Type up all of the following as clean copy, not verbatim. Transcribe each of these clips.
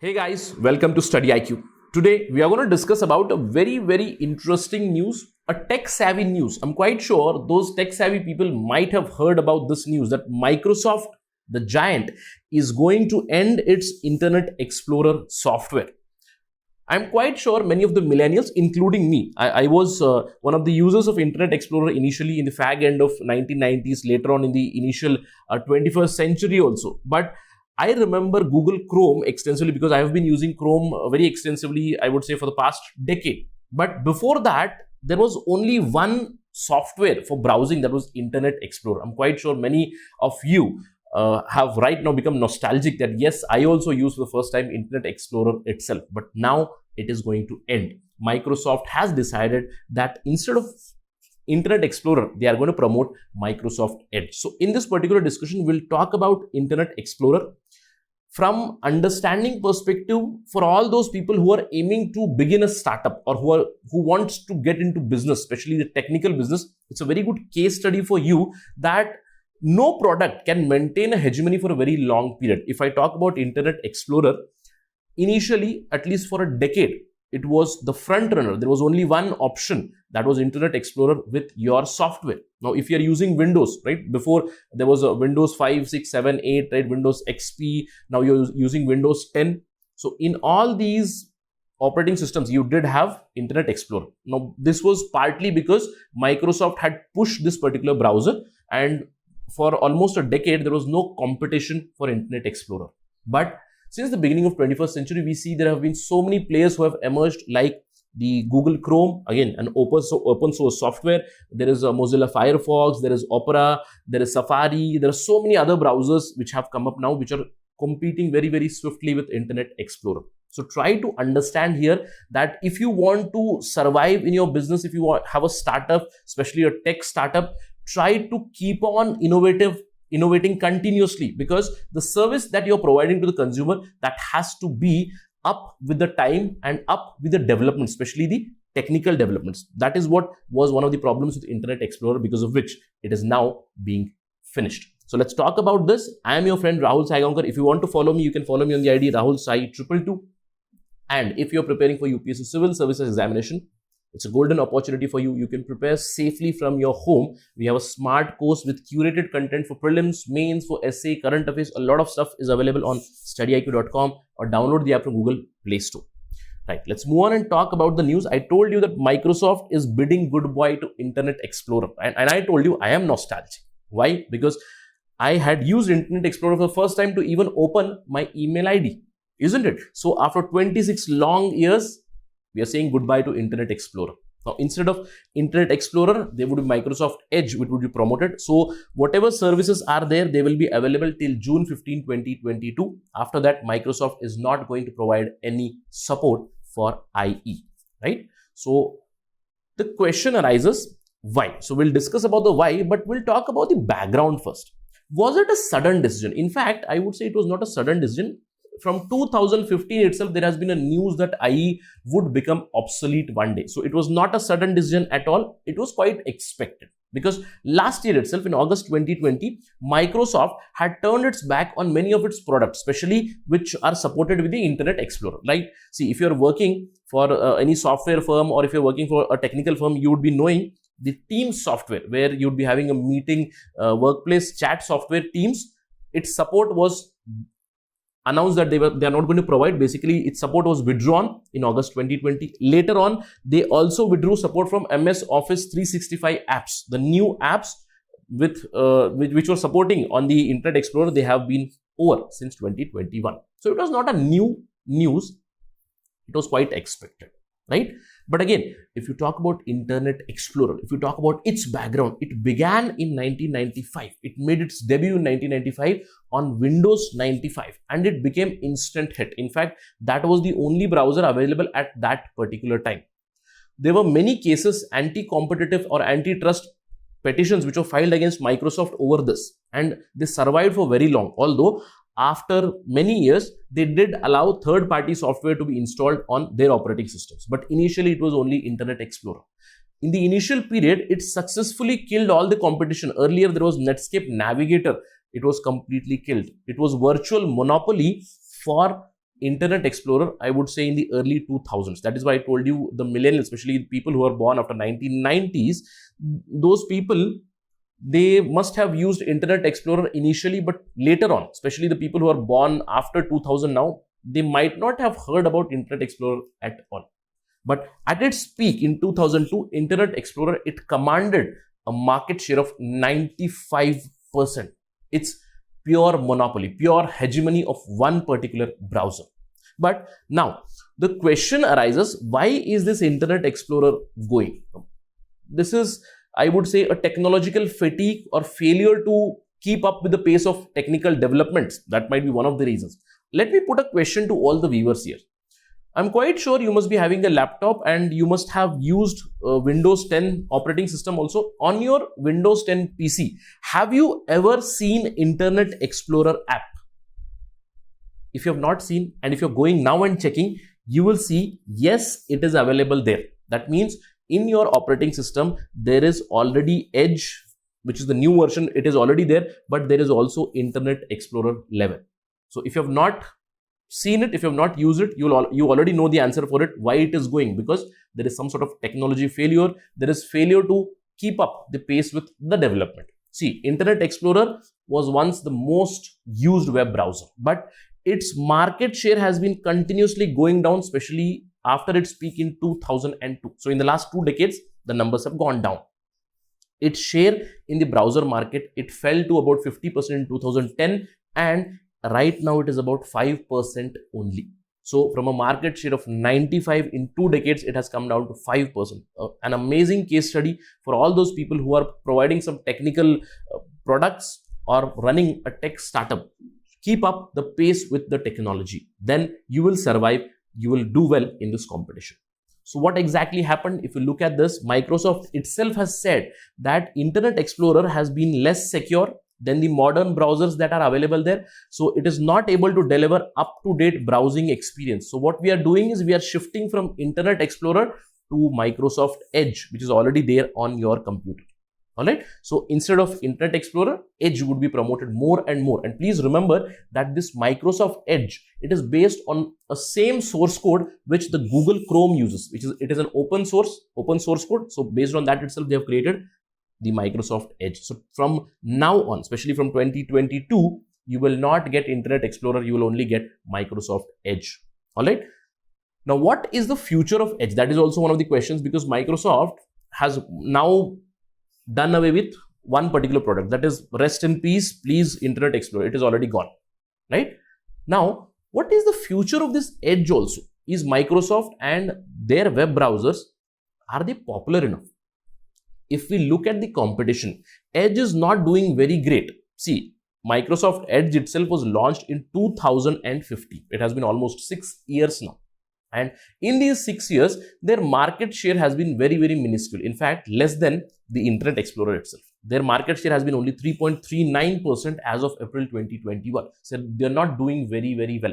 Hey guys, welcome to Study IQ. Today we are going to discuss about a very interesting news, a tech savvy news. I'm quite sure those tech savvy people might have heard about this news that Microsoft, the giant, is going to end its Internet Explorer software. I'm quite sure many of the millennials, including me, I was one of the users of Internet Explorer initially in the fag end of 1990s, later on in the initial 21st century also. But I remember Google Chrome extensively because I have been using Chrome very extensively, I would say, for the past decade. But before that, there was only one software for browsing, that was Internet Explorer. I'm quite sure many of you have right now become nostalgic that yes, I also used for the first time Internet Explorer itself. But now it is going to end. Microsoft has decided that instead of Internet Explorer, they are going to promote Microsoft Edge. So in this particular discussion, we'll talk about Internet Explorer from understanding perspective for all those people who are aiming to begin a startup or who wants to get into business, especially the technical business. It's a very good case study for you that no product can maintain a hegemony for a very long period. If I talk about Internet Explorer, initially, at least for a decade, it was the front runner. There was only one option, that was Internet Explorer with your software. Now, if you're using Windows, right, before there was a Windows 5, 6, 7, 8, right, Windows XP, now you're using Windows 10. So in all these operating systems, you did have Internet Explorer. Now, this was partly because Microsoft had pushed this particular browser, and for almost a decade, there was no competition for Internet Explorer. But since the beginning of 21st century, we see there have been so many players who have emerged, like the Google Chrome, again, an open source software. There is a Mozilla Firefox, there is Opera, there is Safari. There are so many other browsers which have come up now, which are competing very swiftly with Internet Explorer. So try to understand here that if you want to survive in your business, if you have a startup, especially a tech startup, try to keep on innovating continuously, because the service that you're providing to the consumer, that has to be up with the time and up with the development, especially the technical developments. That is what was one of the problems with Internet Explorer, because of which it is now being finished. So let's talk about this. I am your friend Rahul Saigaonkar. If you want to follow me, you can follow me on the ID Rahul Sai 222. And if you're preparing for UPSC Civil Services examination, it's a golden opportunity for you. You can prepare safely from your home. We have a smart course with curated content for prelims, mains, for essay, current affairs. A lot of stuff is available on studyiq.com, or download the app from Google Play Store. Right, let's move on and talk about the news. I told you that Microsoft is bidding goodbye to Internet Explorer. And I told you I am nostalgic. Why? Because I had used Internet Explorer for the first time to even open my email ID. Isn't it? So after 26 long years, we are saying goodbye to Internet Explorer. Now, instead of Internet Explorer, there would be Microsoft Edge, which would be promoted. So whatever services are there, they will be available till June 15, 2022. After that, Microsoft is not going to provide any support for IE, right? So the question arises, why? So we'll discuss about the why, but we'll talk about the background first. Was it a sudden decision? In fact, I would say it was not a sudden decision. From 2015 itself, there has been a news that IE would become obsolete one day. So it was not a sudden decision at all. It was quite expected, because last year itself, in August 2020, Microsoft had turned its back on many of its products, especially which are supported with the Internet Explorer. Like, see, if you're working for any software firm, or if you're working for a technical firm, you would be knowing the Teams software, where you'd be having a meeting, workplace chat software, Teams. Its support was announced that they are not going to provide. Basically, its support was withdrawn in August 2020. Later on, they also withdrew support from MS Office 365 apps. The new apps with which were supporting on the Internet Explorer, they have been over since 2021. So it was not a new news. It was quite expected, right? But again, if you talk about Internet Explorer, if you talk about its background, it began in 1995. It made its debut in 1995 on Windows 95, and it became instant hit. In fact, that was the only browser available at that particular time. There were many cases, anti-competitive or antitrust petitions, which were filed against Microsoft over this, and they survived for very long. Although after many years, they did allow third-party software to be installed on their operating systems. But initially, it was only Internet Explorer. In the initial period, it successfully killed all the competition. Earlier, there was Netscape Navigator. It was completely killed. It was virtual monopoly for Internet Explorer, I would say in the early 2000s. That is why I told you the millennials, especially people who are born after 1990s, those people, they must have used Internet Explorer initially, but later on, especially the people who are born after 2000 now, they might not have heard about Internet Explorer at all. But at its peak in 2002, Internet Explorer, it commanded a market share of 95%. It's pure monopoly, pure hegemony of one particular browser. But now the question arises, why is this Internet Explorer going? This is, I would say, a technological fatigue or failure to keep up with the pace of technical developments. That might be one of the reasons. Let me put a question to all the viewers here. I'm quite sure you must be having a laptop and you must have used Windows 10 operating system also. On your Windows 10 PC, have you ever seen Internet Explorer app? If you have not seen, and if you're going now and checking, you will see, yes, it is available there. That means in your operating system, there is already Edge, which is the new version. It is already there, but there is also Internet Explorer 11. So if you have not seen it, if you have not used it, you already know the answer for it, why it is going, because there is some sort of technology failure. There is failure to keep up the pace with the development. See, Internet Explorer was once the most used web browser, but its market share has been continuously going down, especially after its peak in 2002. So in the last 2 decades, the numbers have gone down. Its share in the browser market, it fell to about 50% in 2010, and right now it is about 5% only. So from a market share of 95 in 2 decades, it has come down to 5%. An amazing case study for all those people who are providing some technical products or running a tech startup. Keep up the pace with the technology. Then you will survive. You will do well in this competition. So what exactly happened? If you look at this, Microsoft itself has said that Internet Explorer has been less secure than the modern browsers that are available there. So it is not able to deliver up-to-date browsing experience. So what we are doing is we are shifting from Internet Explorer to Microsoft Edge, which is already there on your computer. Alright, so instead of Internet Explorer, Edge would be promoted more and more. And please remember that this Microsoft Edge, it is based on a same source code which the Google Chrome uses, it is an open source code. So based on that itself, they have created the Microsoft Edge. So from now on, especially from 2022, you will not get Internet Explorer, you will only get Microsoft Edge. Alright, now what is the future of Edge? That is also one of the questions, because Microsoft has now done away with one particular product, that is, rest in peace, please, Internet Explorer. It is already gone, right? Now, what is the future of this Edge also? Is Microsoft and their web browsers, are they popular enough? If we look at the competition, Edge is not doing very great. See, Microsoft Edge itself was launched in 2015. It has been almost 6 years now. And in these 6 years, their market share has been very, very minuscule. In fact, less than the Internet Explorer itself. Their market share has been only 3.39% as of April 2021. So they're not doing very, very well.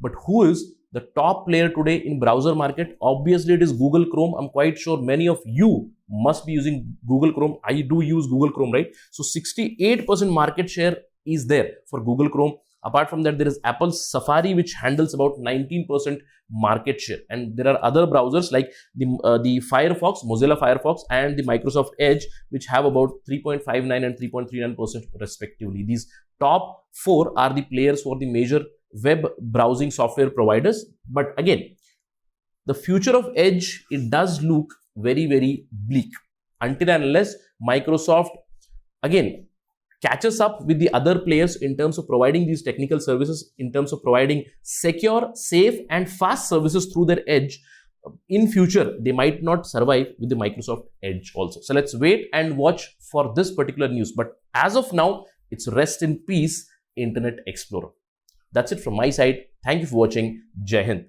But who is the top player today in browser market? Obviously, it is Google Chrome. I'm quite sure many of you must be using Google Chrome. I do use Google Chrome, right? So 68% market share is there for Google Chrome. Apart from that, there is Apple's Safari, which handles about 19% market share. And there are other browsers like the Firefox, Mozilla Firefox, and the Microsoft Edge, which have about 3.59 and 3.39% respectively. These top 4 are the players for the major web browsing software providers. But again, the future of Edge, it does look very, very bleak until and unless Microsoft, again, catches up with the other players in terms of providing these technical services, in terms of providing secure, safe, and fast services through their Edge. In future, they might not survive with the Microsoft Edge also. So let's wait and watch for this particular news. But as of now, it's rest in peace, Internet Explorer. That's it from my side. Thank you for watching. Jai Hind.